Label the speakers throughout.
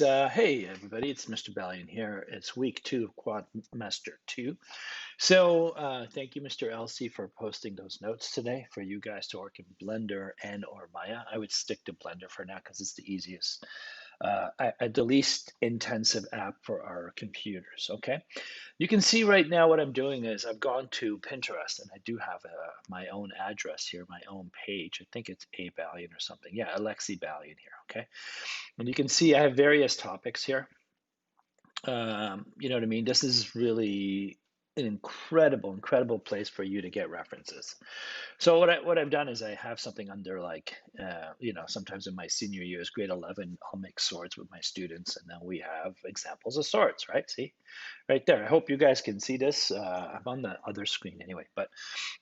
Speaker 1: Hey everybody, it's Mr. Ballion here. It's week 2 of Quadmaster 2. So thank you, Mr. LC, for posting those notes today for you guys to work in Blender and or Maya. I would stick to Blender for now because it's the easiest, the least intensive app for our computers, okay? You can see right now what I'm doing is I've gone to Pinterest and I do have my own address here, my own page. I think it's A Ballion or something. Yeah, Alexi Ballion here, okay? And you can see I have various topics here. You know what I mean? This is really an incredible place for you to get references. So what I've done is I have something under like, sometimes in my senior years, grade 11, I'll make swords with my students, and then we have examples of swords, right? See, right there. I hope you guys can see this. I'm on the other screen anyway, but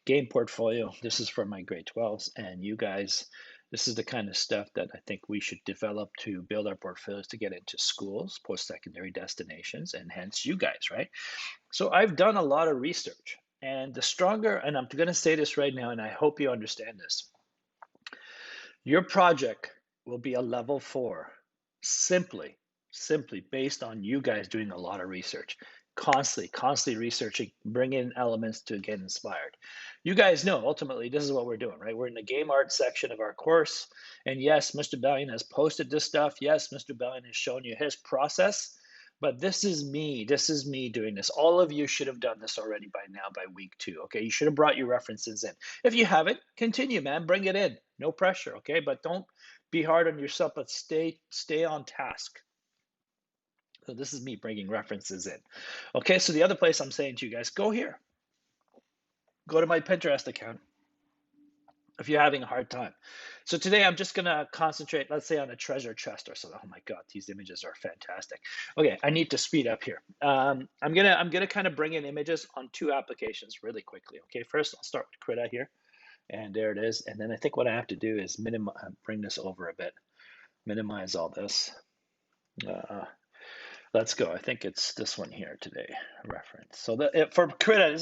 Speaker 1: game portfolio. This is for my grade 12s, and you guys, this is the kind of stuff that I think we should develop to build our portfolios to get into schools, post-secondary destinations, and hence you guys, right? So I've done a lot of research, and the stronger, and I'm going to say this right now, and I hope you understand this. Your project will be a level 4 simply based on you guys doing a lot of research, constantly researching, bring in elements to get inspired. You guys know ultimately this is what we're doing, right? We're in the game art section of our course, and yes, Mr. Bellion has posted this stuff. Yes, Mr. Bellion has shown you his process, but this is me doing this. All of you should have done this already by now, by week 2, okay? You should have brought your references in. If you haven't, continue, man, bring it in. No pressure, okay? But don't be hard on yourself, but stay on task. So this is me bringing references in. Okay, so the other place I'm saying to you guys, go here. Go to my Pinterest account if you're having a hard time. So today I'm just gonna concentrate, let's say, on a treasure chest or something. Oh my God, these images are fantastic. Okay, I need to speed up here. I'm gonna kind of bring in images on 2 applications really quickly. Okay, first I'll start with Krita here, and there it is. And then I think what I have to do is bring this over a bit, minimize all this. Let's go. I think it's this one here today, reference. So for Krita,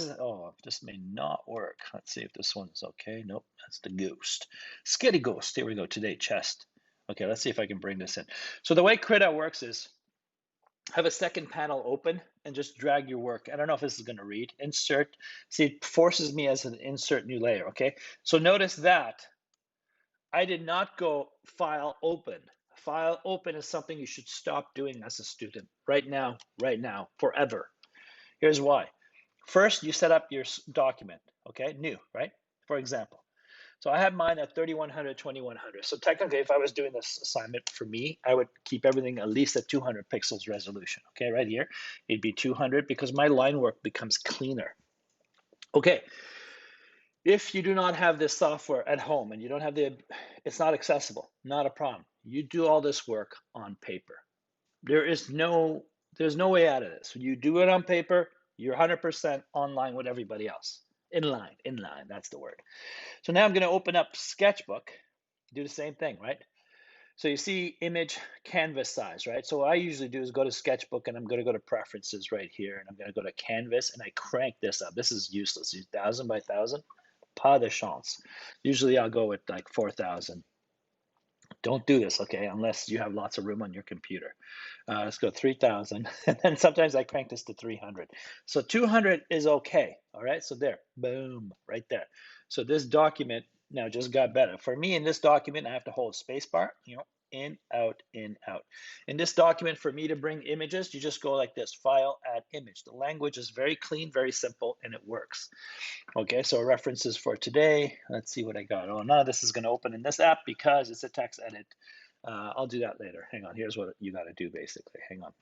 Speaker 1: this may not work. Let's see if this one's okay. Nope, that's the ghost. Skitty ghost. Here we go. Today, chest. Okay, let's see if I can bring this in. So the way Krita works is have a second panel open and just drag your work. I don't know if this is going to read. Insert. See, it forces me as an insert new layer. Okay, so notice that I did not go file open. File open is something you should stop doing as a student right now, forever. Here's why. First, you set up your document, okay, new, right? For example. So I have mine at 3100, 2100. So technically, if I was doing this assignment for me, I would keep everything at least at 200 pixels resolution, okay, right here. It'd be 200 because my line work becomes cleaner. Okay, if you do not have this software at home and you don't have it's not accessible, not a problem. You do all this work on paper. There's no way out of this. When you do it on paper, you're 100% online with everybody else. In line, that's the word. So now I'm going to open up Sketchbook, do the same thing, right? So you see image canvas size, right? So what I usually do is go to Sketchbook and I'm going to go to preferences right here and I'm going to go to canvas and I crank this up. This is useless. 1,000 by 1,000. Pas de chance. Usually I'll go with like 4,000. Don't do this, okay, unless you have lots of room on your computer. Let's go 3,000, and then sometimes I crank this to 300. So 200 is okay, all right? So there, boom, right there. So this document now just got better. For me, in this document, I have to hold spacebar, in, out, in, out. In this document, for me to bring images, you just go like this, file, add image. The language is very clean, very simple, and it works. Okay, so references for today. Let's see what I got. Oh, none of this is going to open in this app because it's a text edit. I'll do that later. Hang on. Here's what you got to do, basically. Hang on.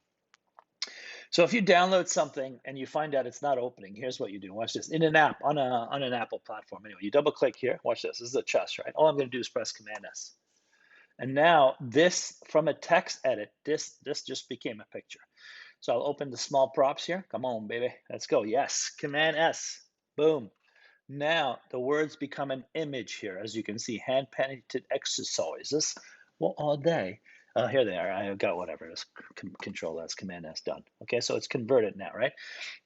Speaker 1: So if you download something and you find out it's not opening, here's what you do. Watch this. In an app, on an Apple platform. Anyway, you double click here. Watch this. This is a chest, right? All I'm going to do is press Command S. And now this, from a text edit, this just became a picture. So I'll open the small props here. Come on, baby. Let's go. Yes. Command S. Boom. Now the words become an image here, as you can see, hand painted exercises. Well, all day. Here they are. I have got whatever. Just Control S, Command S, done. Okay, so it's converted now, right?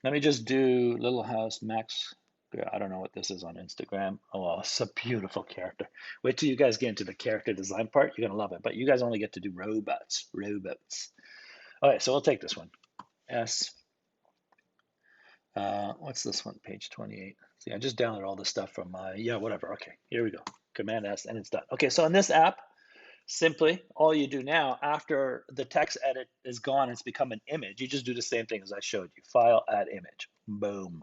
Speaker 1: Let me just do Little House Max Yeah, I don't know what this is on Instagram. Oh, well, it's a beautiful character. Wait till you guys get into the character design part. You're gonna love it. But you guys only get to do robots. Robots. All right, so we'll take this one. S. What's this one? Page 28. See, I just downloaded all this stuff from yeah, whatever. Okay, here we go. Command S, and it's done. Okay, so in this app, simply all you do now after the text edit is gone, it's become an image. You just do the same thing as I showed you. File, add image. Boom.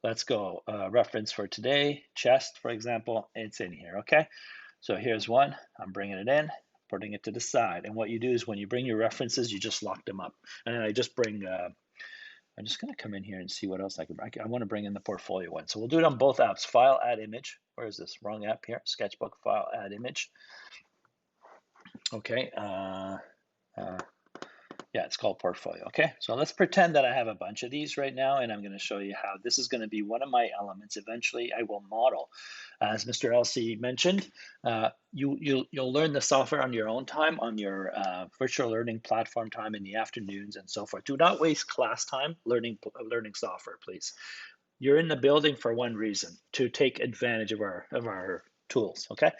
Speaker 1: Let's go. Reference for today, chest, for example, it's in here, okay? So here's one. I'm bringing it in, putting it to the side. And what you do is when you bring your references, you just lock them up. And then I just bring, I'm just going to come in here and see what else I can bring. I want to bring in the portfolio one. So we'll do it on both apps. File, add image. Where is this? Wrong app here. Sketchbook, file, add image. Okay. Yeah, it's called portfolio. Okay, so let's pretend that I have a bunch of these right now, and I'm going to show you how this is going to be one of my elements. Eventually, I will model. As Mr. LC mentioned, you'll learn the software on your own time, on your virtual learning platform time in the afternoons and so forth. Do not waste class time learning software, please. You're in the building for one reason, to take advantage of our tools. Okay,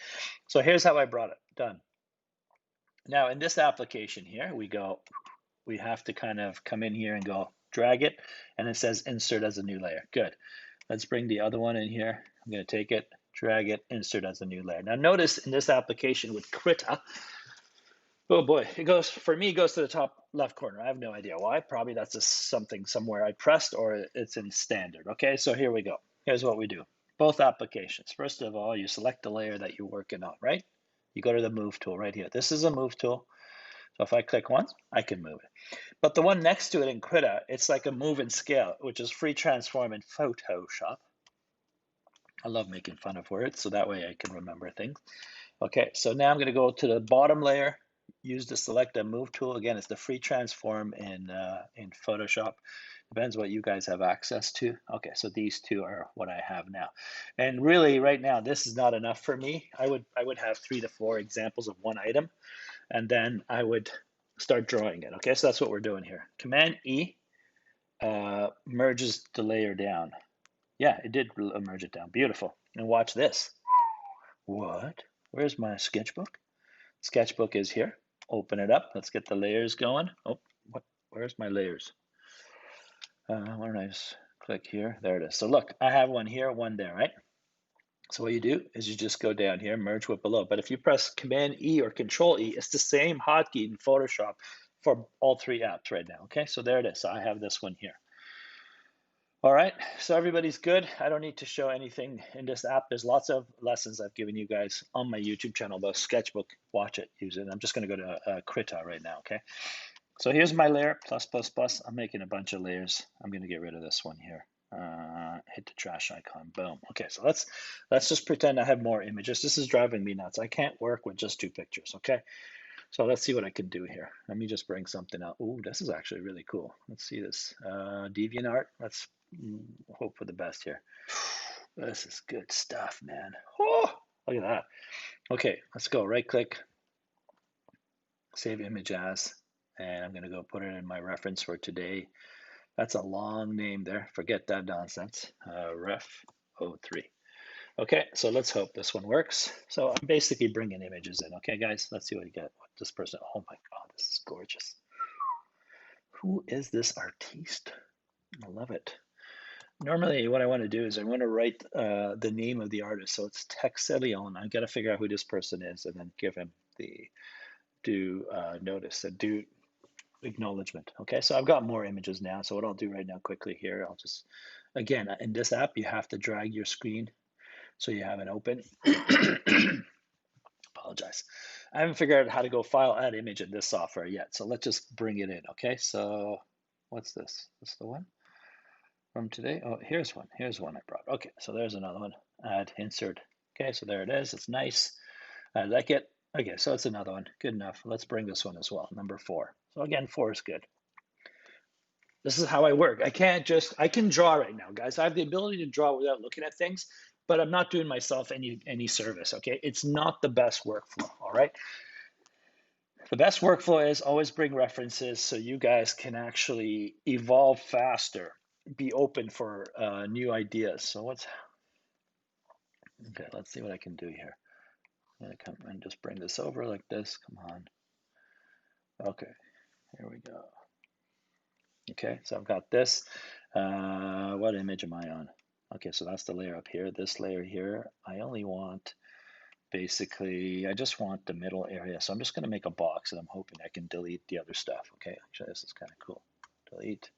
Speaker 1: so here's how I brought it done. Now in this application here, we have to kind of come in here and go drag it, and it says insert as a new layer. Good. Let's bring the other one in here. I'm going to take it, drag it, insert as a new layer. Now notice in this application with Krita, oh boy, it goes, for me, it goes to the top left corner. I have no idea why. Probably that's just something somewhere I pressed, or it's in standard. Okay, so here we go. Here's what we do. Both applications. First of all, you select the layer that you're working on, right? You go to the move tool right here. This is a move tool. So if I click once, I can move it. But the one next to it in Krita, it's like a move and scale, which is free transform in Photoshop. I love making fun of words, so that way I can remember things. Okay, so now I'm going to go to the bottom layer, use the select and move tool. Again, it's the free transform in Photoshop. Depends what you guys have access to. Okay, so these two are what I have now. And really right now, this is not enough for me. I would have 3 to 4 examples of one item, and then I would start drawing it. Okay, so that's what we're doing here. Command E merges the layer down. Yeah, it did merge it down. Beautiful. And watch this. What? Where's my sketchbook? Sketchbook is here. Open it up. Let's get the layers going. Oh, what? Where's my layers? Why don't I just click here? There it is. So look, I have one here, one there, right? So what you do is you just go down here, merge with below. But if you press Command E or Control E, it's the same hotkey in Photoshop for all 3 apps right now. Okay, so there it is. So I have this one here. All right, so everybody's good. I don't need to show anything in this app. There's lots of lessons I've given you guys on my YouTube channel about Sketchbook. Watch it, use it. I'm just going to go to Krita right now, okay? So here's my layer, plus, plus, plus. I'm making a bunch of layers. I'm going to get rid of this one here. Hit the trash icon, boom. Okay, so let's just pretend I have more images. This is driving me nuts. I can't work with just 2 pictures, okay? So let's see what I can do here. Let me just bring something out. Ooh, this is actually really cool. Let's see this. DeviantArt, let's hope for the best here. This is good stuff, man. Oh, look at that. Okay, let's go. Right click, save image as, and I'm going to go put it in my reference for today. That's a long name there. Forget that nonsense. Ref 03. Okay, so let's hope this one works. So I'm basically bringing images in. Okay, guys, let's see what you get. This person, oh my God, this is gorgeous. Who is this artiste? I love it. Normally, what I want to do is I want to write the name of the artist. So it's Texelion. I've got to figure out who this person is and then give him the due notice, a due acknowledgement. Okay, so I've got more images now. So what I'll do right now quickly here, I'll just, again, in this app, you have to drag your screen so you have it open. Apologize. I haven't figured out how to go file, add image in this software yet. So let's just bring it in. Okay, so what's this? This the one from today? Oh, here's one. Here's one I brought. Okay, so there's another one. Add, insert. Okay, so there it is. It's nice. I like it. Okay, so it's another one. Good enough. Let's bring this one as well. Number 4. So again, 4 is good. This is how I work. I can draw right now, guys. I have the ability to draw without looking at things, but I'm not doing myself any service, okay? It's not the best workflow, all right? The best workflow is always bring references so you guys can actually evolve faster be open for new ideas. So okay, let's see what I can do here. I'm gonna come and just bring this over like this. Come on. Okay, here we go. Okay, so I've got this. What image am I on? Okay, so that's the layer up here. This layer here, I only want basically, I just want the middle area. So I'm just going to make a box and I'm hoping I can delete the other stuff. Okay, actually, this is kind of cool. Delete.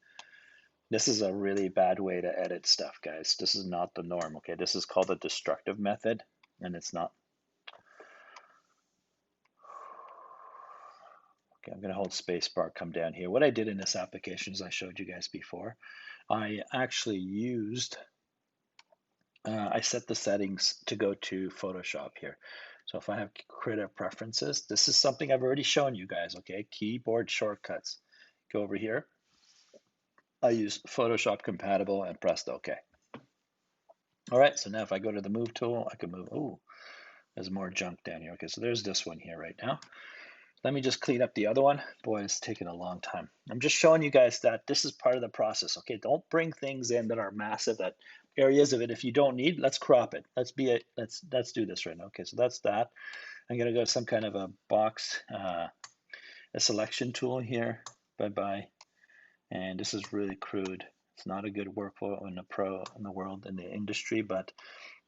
Speaker 1: This is a really bad way to edit stuff, guys. This is not the norm. Okay, this is called the destructive method, and it's not. Okay, I'm going to hold spacebar, come down here. What I did in this application, as I showed you guys before, I actually used, I set the settings to go to Photoshop here. So if I have Krita preferences, this is something I've already shown you guys, okay? Keyboard shortcuts. Go over here. I use Photoshop compatible and pressed OK. All right, so now if I go to the move tool, I can move, oh, there's more junk down here. Okay, so there's this one here right now. Let me just clean up the other one. Boy, it's taking a long time. I'm just showing you guys that this is part of the process, okay? Don't bring things in that are massive, that areas of it if you don't need, let's crop it. Let's do this right now. Okay, so that's that. I'm gonna go to some kind of a box, a selection tool here. Bye-bye. And this is really crude. It's not a good workflow in the world, in the industry, but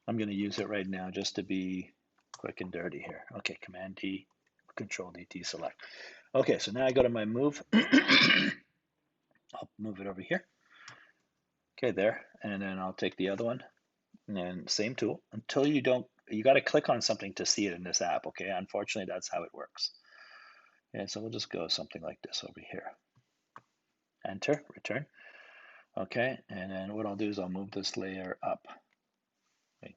Speaker 1: I'm gonna use it right now just to be quick and dirty here. Okay, Command D, Control D, deselect. Okay, so now I go to my move. I'll move it over here. Okay, there, and then I'll take the other one, and then same tool until you got to click on something to see it in this app. Okay, unfortunately, that's how it works. And so we'll just go something like this over here. Enter, return. Okay, and then what I'll do is I'll move this layer up. Okay,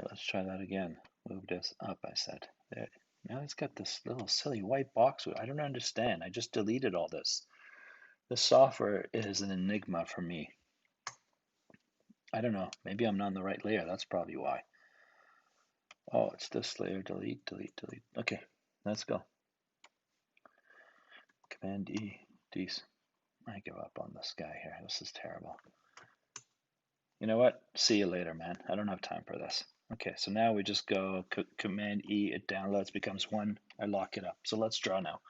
Speaker 1: let's try that again. Move this up, I said. There. Now it's got this little silly white box. I don't understand. I just deleted all this. The software is an enigma for me. I don't know. Maybe I'm not on the right layer. That's probably why. Oh, it's this layer. Delete, delete, delete. Okay, let's go. Command E, D's. I give up on this guy here. This is terrible. You know what? See you later, man. I don't have time for this. Okay, so now we just go Command E, it downloads, becomes 1. I lock it up. So let's draw now.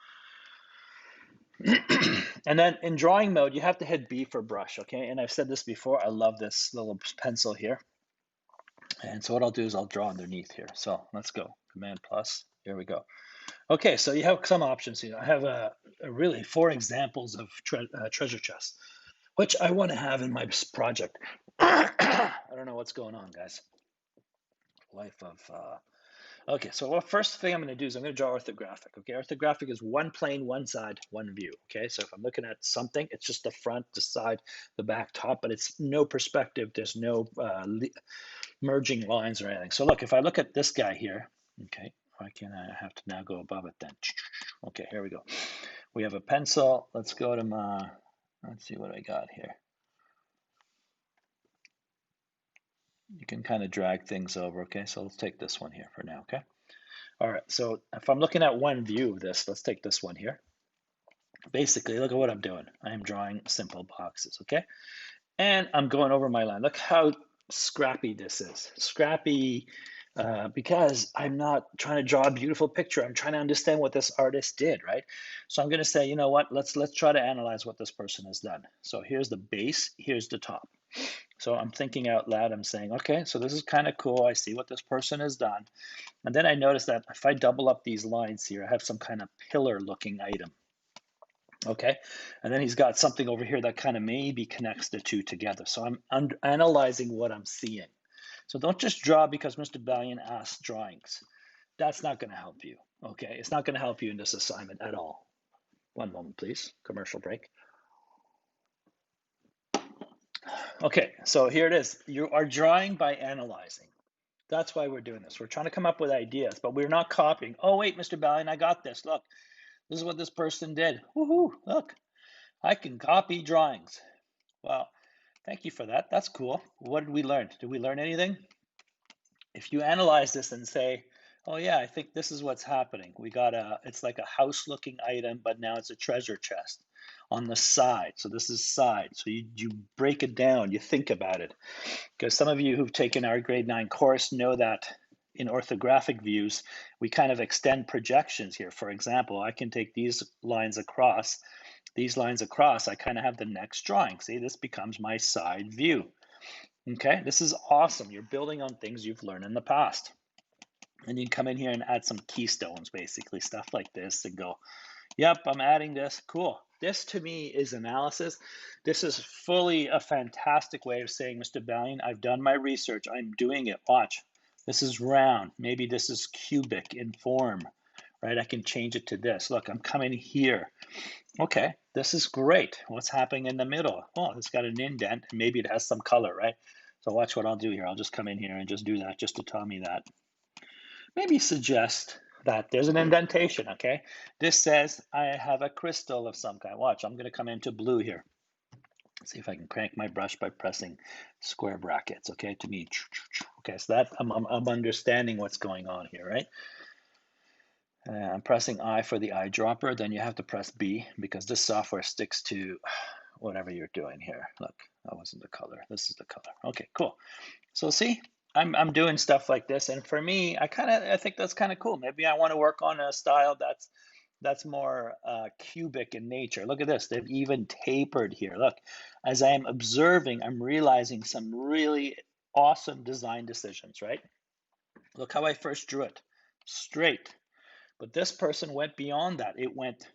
Speaker 1: And then in drawing mode, you have to hit B for brush, okay? And I've said this before, I love this little pencil here. And so what I'll do is I'll draw underneath here. So let's go, Command plus, here we go. Okay, so you have some options here. I have really 4 examples of treasure chests, which I want to have in my project. I don't know what's going on, guys. Life of okay, so what first thing I'm going to do is I'm going to draw orthographic. Okay, orthographic is one plane, one side, one view. Okay, so if I'm looking at something, it's just the front, the side, the back, top, but it's no perspective. There's no merging lines or anything. So look, if I look at this guy here, okay, why can't I have to now go above it then? Okay, here we go. We have a pencil. Let's go to my, let's see what I got here. You can kind of drag things over, okay? So let's take this one here for now, okay? All right, so if I'm looking at one view of this, let's take this one here. Basically, look at what I'm doing. I am drawing simple boxes, okay? And I'm going over my line. Look how scrappy this is. Scrappy because I'm not trying to draw a beautiful picture. I'm trying to understand what this artist did, right? So I'm going to say, you know what? Let's try to analyze what this person has done. So here's the base, here's the top. So I'm thinking out loud. I'm saying, okay, so this is kind of cool. I see what this person has done. And then I notice that if I double up these lines here, I have some kind of pillar-looking item. Okay, and then he's got something over here that kind of maybe connects the two together. So I'm analyzing what I'm seeing. So don't just draw because Mr. Ballion asked drawings. That's not going to help you, okay? It's not going to help you in this assignment at all. One moment, please. Commercial break. Okay, so here it is. You are drawing by analyzing. That's why we're doing this. We're trying to come up with ideas, but we're not copying. Oh, wait, Mr. Ballion, I got this. Look, this is what this person did. Woohoo, look, I can copy drawings. Well, thank you for that. That's cool. What did we learn? Did we learn anything? If you analyze this and say, oh yeah, I think this is what's happening. We got it's like a house looking item, but now it's a treasure chest. on the side. So this is side. So you break it down, you think about it. Because some of you who've taken our grade 9 course know that in orthographic views, we kind of extend projections here. For example, I can take these lines across, I kind of have the next drawing. See, this becomes my side view. Okay, this is awesome. You're building on things you've learned in the past. And you can come in here and add some keystones, basically, stuff like this, and go, yep, I'm adding this. Cool. This to me is analysis. This is fully a fantastic way of saying, Mr. Ballion, I've done my research. I'm doing it. Watch. This is round. Maybe this is cubic in form, right? I can change it to this. Look, I'm coming here. Okay, this is great. What's happening in the middle? Oh, it's got an indent, and maybe it has some color, right? So watch what I'll do here. I'll just come in here and just do that just to tell me that. Maybe suggest that there's an indentation, okay? This says I have a crystal of some kind. Watch, I'm going to come into blue here. See if I can crank my brush by pressing square brackets, okay? To me, okay, so that I'm understanding what's going on here, right? I'm pressing I for the eyedropper, then you have to press B because this software sticks to whatever you're doing here. Look, that wasn't the color. This is the color. Okay, cool. So see, I'm doing stuff like this, and for me, I think that's kind of cool. Maybe I want to work on a style that's more cubic in nature. Look at this. They've even tapered here. Look, as I am observing, I'm realizing some really awesome design decisions, right? Look how I first drew it. Straight. But this person went beyond that. It went,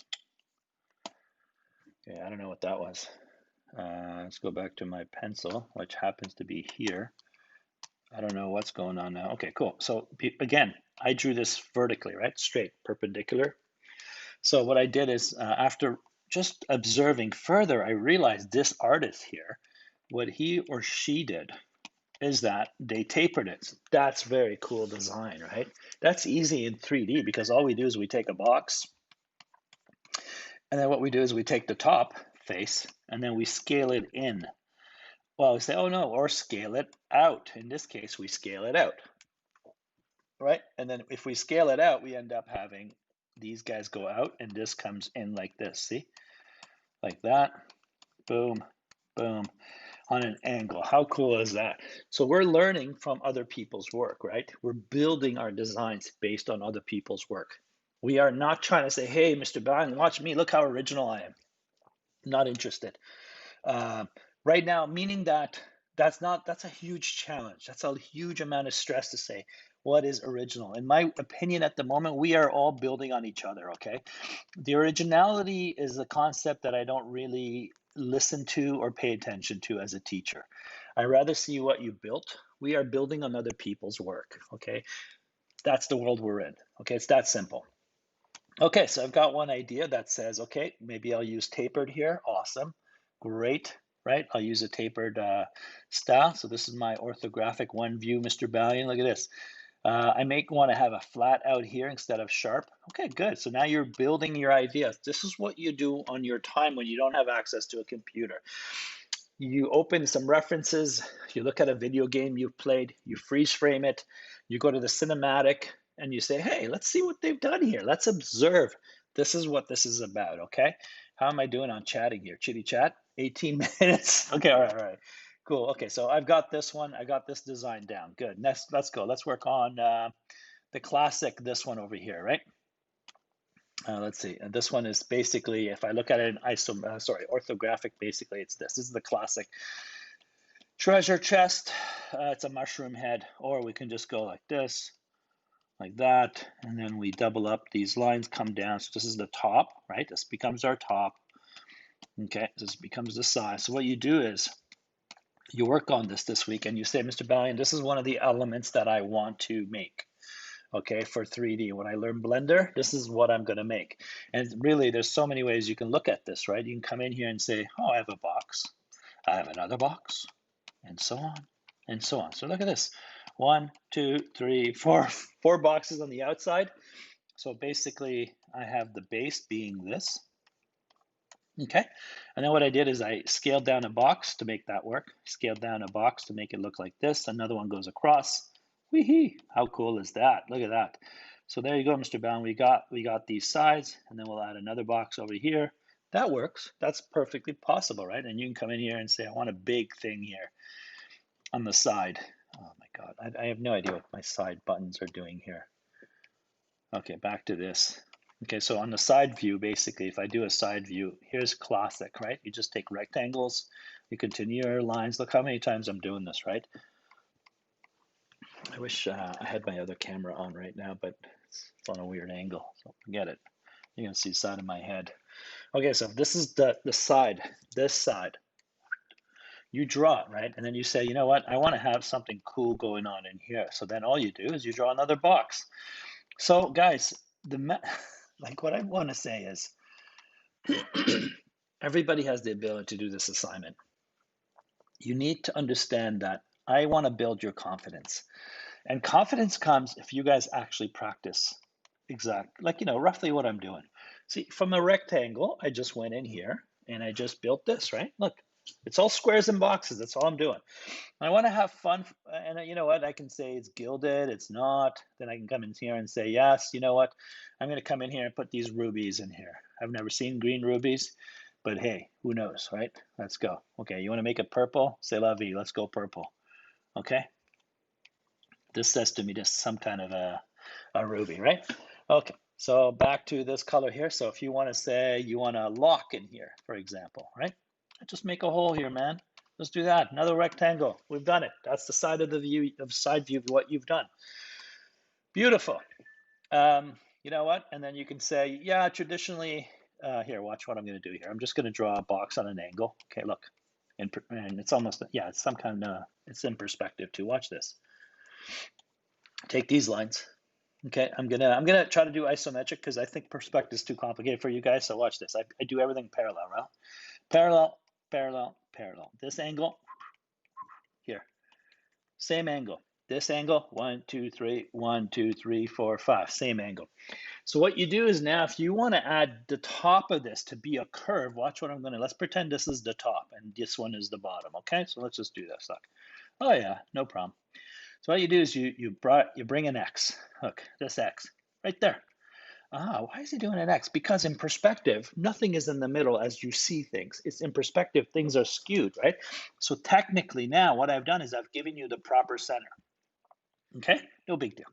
Speaker 1: okay, I don't know what that was. Let's go back to my pencil, which happens to be here. I don't know what's going on now. Okay, cool. So again, I drew this vertically, right? Straight, perpendicular. So what I did is after just observing further, I realized this artist here, what he or she did is that they tapered it. That's very cool design, right? That's easy in 3D because all we do is we take a box, and then what we do is we take the top face and then we scale it in. Well, we say, oh no, or scale it out. In this case, we scale it out, right? And then if we scale it out, we end up having these guys go out and this comes in like this, see? Like that, boom, boom, on an angle. How cool is that? So we're learning from other people's work, right? We're building our designs based on other people's work. We are not trying to say, hey, Mr. Bang, watch me, look how original I am. Not interested. Right now, meaning that that's a huge challenge. That's a huge amount of stress to say what is original. In my opinion, at the moment, we are all building on each other, okay? The originality is a concept that I don't really listen to or pay attention to as a teacher. I rather see what you built. We are building on other people's work, okay? That's the world we're in, okay? It's that simple. Okay, so I've got one idea that says, okay, maybe I'll use tapered here. Awesome, great, right? I'll use a tapered style. So this is my orthographic one view, Mr. Ballion. Look at this. I may want to have a flat out here instead of sharp. Okay, good. So now you're building your ideas. This is what you do on your time when you don't have access to a computer. You open some references, you look at a video game you've played, you freeze frame it, you go to the cinematic, and you say, hey, let's see what they've done here. Let's observe. This is what this is about, okay? How am I doing on chatting here? Chitty chat? 18 minutes? Okay, all right. Cool. Okay, so I've got this one. I got this design down. Good. Let's go. Let's work on the classic, this one over here, right? Let's see. And this one is basically, if I look at it in orthographic, basically it's this. This is the classic treasure chest. It's a mushroom head, or we can just go like this, like that, and then we double up. These lines come down. So this is the top, right? This becomes our top. Okay, this becomes the side. So what you do is you work on this week, and you say, Mr. Ballion, this is one of the elements that I want to make. Okay, for 3D. When I learn Blender, this is what I'm going to make. And really, there's so many ways you can look at this, right? You can come in here and say, oh, I have a box. I have another box, and so on, and so on. So look at this. 1, 2, 3, 4. 4 boxes on the outside. So basically, I have the base being this. Okay, and then what I did is I scaled down a box to make that work. Scaled down a box to make it look like this. Another one goes across. Wee-hee, how cool is that? Look at that. So there you go, Mr. Bound. We got these sides, and then we'll add another box over here. That works. That's perfectly possible, right? And you can come in here and say, I want a big thing here on the side. Oh my God, I have no idea what my side buttons are doing here. Okay, back to this. Okay, so on the side view, basically, if I do a side view, here's classic, right? You just take rectangles, you continue your lines. Look how many times I'm doing this, right? I wish I had my other camera on right now, but it's on a weird angle, so forget it. You can see the side of my head. Okay, so this is the side, this side. You draw it, right? And then you say, you know what? I want to have something cool going on in here. So then all you do is you draw another box. So guys, like what I want to say is everybody has the ability to do this assignment. You need to understand that I want to build your confidence. And confidence comes if you guys actually practice like, roughly what I'm doing. See, from a rectangle, I just went in here and I just built this, right? Look, it's all squares and boxes. That's all I'm doing. I want to have fun. And you know what? I can say it's gilded, it's not. Then I can come in here and say, yes, you know what? I'm going to come in here and put these rubies in here. I've never seen green rubies, but hey, who knows, right? Let's go. Okay, you want to make it purple? C'est la vie. Let's go purple. Okay? This says to me just some kind of a ruby, right? Okay, so back to this color here. So if you want to say you want a lock in here, for example, right? Just make a hole here, man. Let's do that. Another rectangle. We've done it. That's the side of the view, of side view of what you've done. Beautiful. You know what? And then you can say, yeah, traditionally, here, watch what I'm going to do here. I'm just going to draw a box on an angle. Okay, look. And it's almost, yeah, it's some kind of, it's in perspective too. Watch this. Take these lines. Okay, I'm gonna try to do isometric because I think perspective is too complicated for you guys. So watch this. I do everything parallel, right? Parallel, parallel, parallel. This angle here, same angle. This angle, 1, 2, 3, 1, 2, 3, 4, 5, same angle. So what you do is now, if you want to add the top of this to be a curve, watch what I'm gonna. Let's pretend this is the top and this one is the bottom. Okay, so let's just do this. Look. Oh yeah, no problem. So what you do is you bring an X. Look, this X right there. Ah, why is he doing an X? Because in perspective, nothing is in the middle as you see things. It's in perspective, things are skewed, right? So technically now what I've done is I've given you the proper center. Okay, no big deal.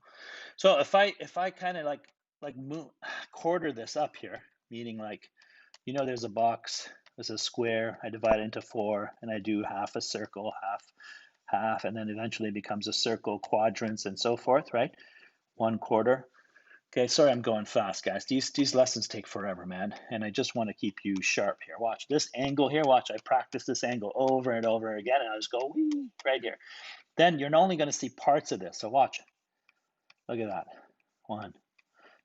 Speaker 1: So if I kind of like move, quarter this up here, meaning like, there's a box, there's a square, I divide it into 4, and I do half a circle, half, and then eventually it becomes a circle, quadrants, and so forth, right? 1/4. Okay, sorry I'm going fast, guys. These lessons take forever, man, and I just want to keep you sharp here. Watch this angle here. Watch, I practice this angle over and over again, and I just go wee right here. Then you're only going to see parts of this. So watch. Look at that. 1,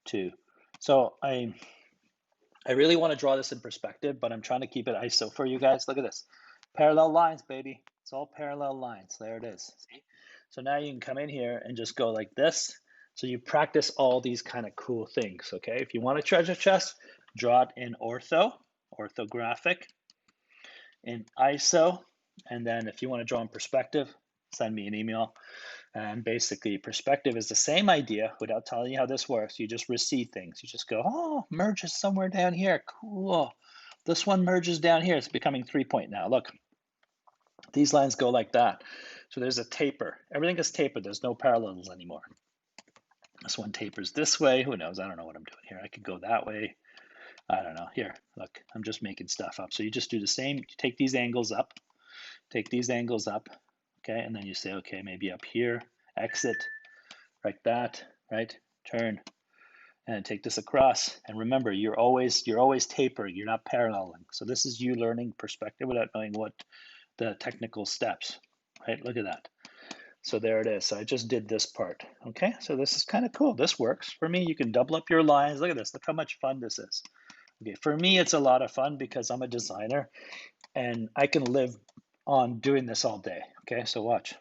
Speaker 1: 2. So I really want to draw this in perspective, but I'm trying to keep it ISO for you guys. Look at this. Parallel lines, baby. It's all parallel lines. There it is. See? So now you can come in here and just go like this. So you practice all these kind of cool things, okay? If you want a treasure chest, draw it in orthographic, in ISO, and then if you want to draw in perspective, send me an email. And basically, perspective is the same idea without telling you how this works. You just receive things. You just go, oh, merges somewhere down here. Cool. This one merges down here. It's becoming 3-point now. Look, these lines go like that. So there's a taper. Everything is tapered. There's no parallels anymore. This one tapers this way. Who knows? I don't know what I'm doing here. I could go that way. I don't know. Here, look, I'm just making stuff up. So you just do the same. You take these angles up. Take these angles up. Okay, and then you say, okay, maybe up here, exit, like that, right? Turn, and take this across. And remember, you're always tapering. You're not paralleling. So this is you learning perspective without knowing what the technical steps, right? Look at that. So there it is. So I just did this part. Okay, so this is kind of cool. This works for me. You can double up your lines. Look at this. Look how much fun this is. Okay, for me, it's a lot of fun because I'm a designer and I can live on doing this all day. Okay, so watch.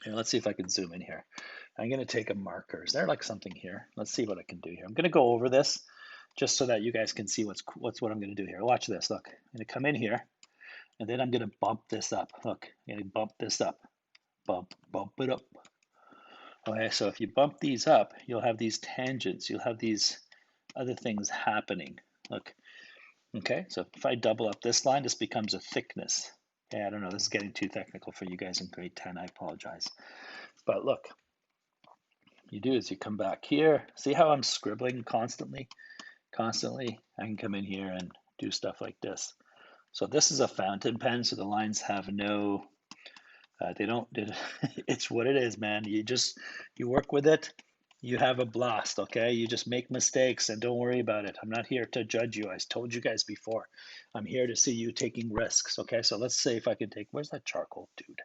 Speaker 1: Here, let's see if I can zoom in here. I'm going to take a marker. Is there like something here? Let's see what I can do here. I'm going to go over this just so that you guys can see what I'm going to do here. Watch this. Look, I'm going to come in here and then I'm going to bump this up. Look, I'm going to bump this up. Bump it up. Okay, so if you bump these up, you'll have these tangents. You'll have these other things happening. Look, Okay, so if I double up this line, this becomes a thickness. Okay, I don't know, this is getting too technical for you guys in grade 10, I apologize. But look, you do is you come back here. See how I'm scribbling constantly? Constantly, I can come in here and do stuff like this. So this is a fountain pen, so the lines have no, they don't, it's what it is, man. You work with it, you have a blast, okay? You just make mistakes and don't worry about it. I'm not here to judge you. I told you guys before. I'm here to see you taking risks, okay? So let's see if I can take, where's that charcoal, dude?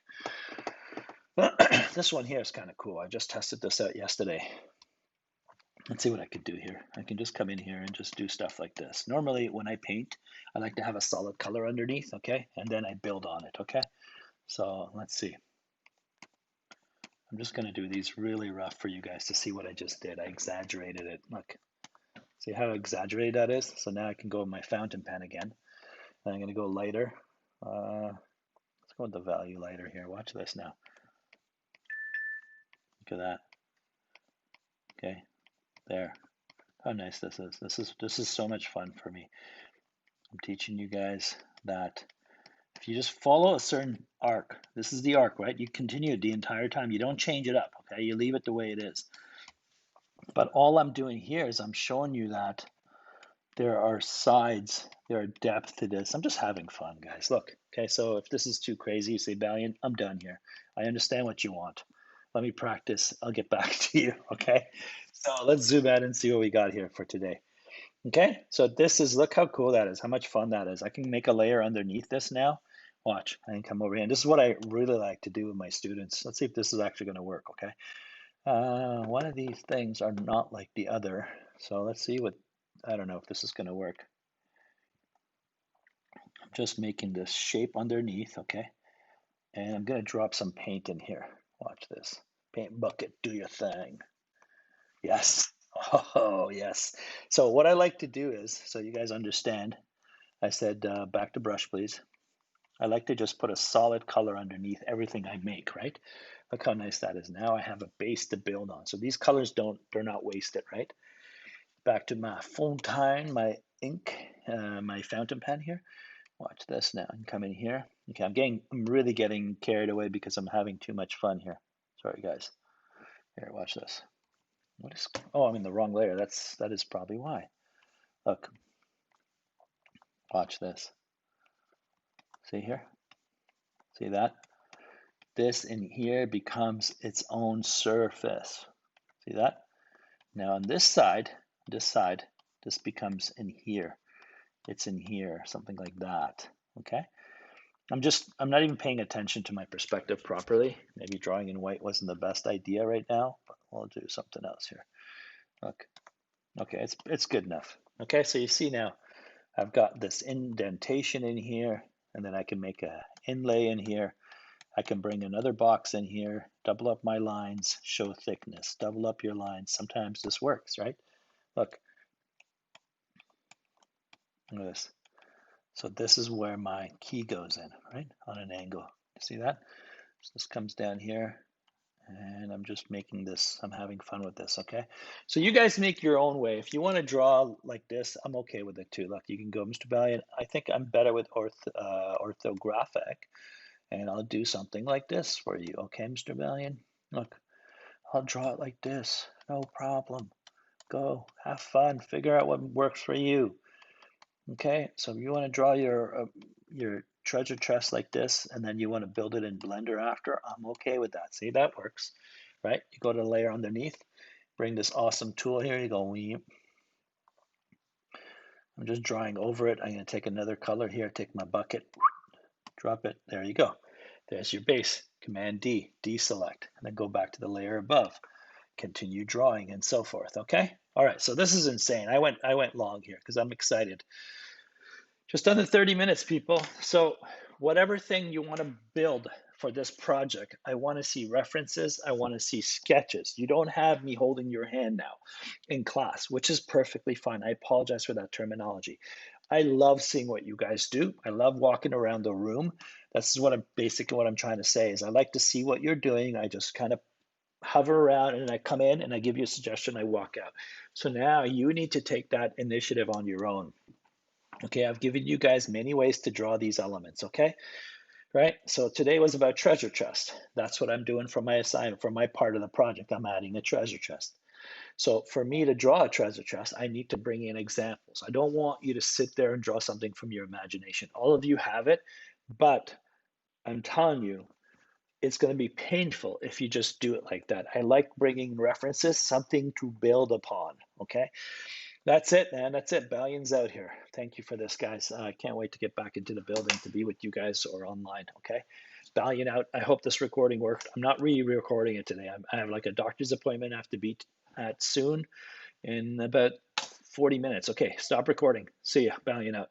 Speaker 1: This one here is kind of cool. I just tested this out yesterday. Let's see what I could do here. I can just come in here and just do stuff like this. Normally when I paint, I like to have a solid color underneath, okay? And then I build on it, okay? So let's see. I'm just gonna do these really rough for you guys to see what I just did. I exaggerated it. Look, see how exaggerated that is? So now I can go with my fountain pen again. And I'm gonna go lighter. Let's go with the value lighter here. Watch this now. Look at that. Okay, there. How nice this is. This is so much fun for me. I'm teaching you guys that if you just follow a certain arc, this is the arc, right? You continue it the entire time. You don't change it up, okay? You leave it the way it is. But all I'm doing here is I'm showing you that there are sides, there are depth to this. I'm just having fun, guys. Look, okay, so if this is too crazy, you say, Valiant, I'm done here. I understand what you want. Let me practice. I'll get back to you, okay? So let's zoom out and see what we got here for today. Okay, so this is, look how cool that is, how much fun that is. I can make a layer underneath this now. Watch, I can come over here. And this is what I really like to do with my students. Let's see if this is actually going to work, okay? One of these things are not like the other. So let's see what, I don't know if this is going to work. I'm just making this shape underneath, okay? And I'm going to drop some paint in here. Watch this. Paint bucket, do your thing. Yes. Oh, yes. So what I like to do is, so you guys understand, I said, back to brush, please. I like to just put a solid color underneath everything I make, right? Look how nice that is. Now I have a base to build on. So these colors they're not wasted, right? Back to my fontaine, my ink, my fountain pen here. Watch this now and come in here. Okay, I'm really getting carried away because I'm having too much fun here. Sorry, guys. Here, watch this. Oh, I'm in the wrong layer. That is probably why. Look, watch this. See here? See that? This in here becomes its own surface. See that? Now on this side, this becomes in here. It's in here, something like that. Okay? I'm not even paying attention to my perspective properly. Maybe drawing in white wasn't the best idea right now, but we'll do something else here. Look. Okay, it's good enough. Okay, so you see now I've got this indentation in here, and then I can make a inlay in here. I can bring another box in here, double up my lines, show thickness, double up your lines. Sometimes this works, right? Look at this. So this is where my key goes in, right? On an angle. See that? So this comes down here, and I'm just making this, I'm having fun with this, okay? So you guys make your own way. If you want to draw like this, I'm okay with it too. Look, you can go, Mr. Valiant, I think I'm better with orthographic, and I'll do something like this for you, okay, Mr. Valiant? Look, I'll draw it like this, no problem. Go, have fun, figure out what works for you. Okay, so if you want to draw your treasure chest like this, and then you want to build it in Blender after, I'm okay with that. See, that works, right? You go to the layer underneath, bring this awesome tool here, you go, I'm just drawing over it. I'm going to take another color here, take my bucket, drop it, there you go. There's your base, Command D, deselect, and then go back to the layer above. Continue drawing and so forth, okay? All right, so this is insane. I went long here because I'm excited. Just under 30 minutes, people. So whatever thing you want to build for this project, I want to see references. I want to see sketches. You don't have me holding your hand now in class, which is perfectly fine. I apologize for that terminology. I love seeing what you guys do. I love walking around the room. This is what I'm basically what I'm trying to say is I like to see what you're doing. I just kind of hover around and I come in and I give you a suggestion, I walk out. So now you need to take that initiative on your own. Okay, I've given you guys many ways to draw these elements, okay? Right? So today was about treasure chest. That's what I'm doing for my assignment, for my part of the project. I'm adding a treasure chest. So for me to draw a treasure chest, I need to bring in examples. I don't want you to sit there and draw something from your imagination. All of you have it, but I'm telling you, it's going to be painful if you just do it like that. I like bringing references, something to build upon. Okay, that's it, man. That's it. Ballion's out here. Thank you for this, guys. I can't wait to get back into the building to be with you guys or online. Okay, Ballion out. I hope this recording worked. I'm not re-recording it today. I have like a doctor's appointment I have to be at soon in about 40 minutes. Okay, stop recording. See ya. Ballion out.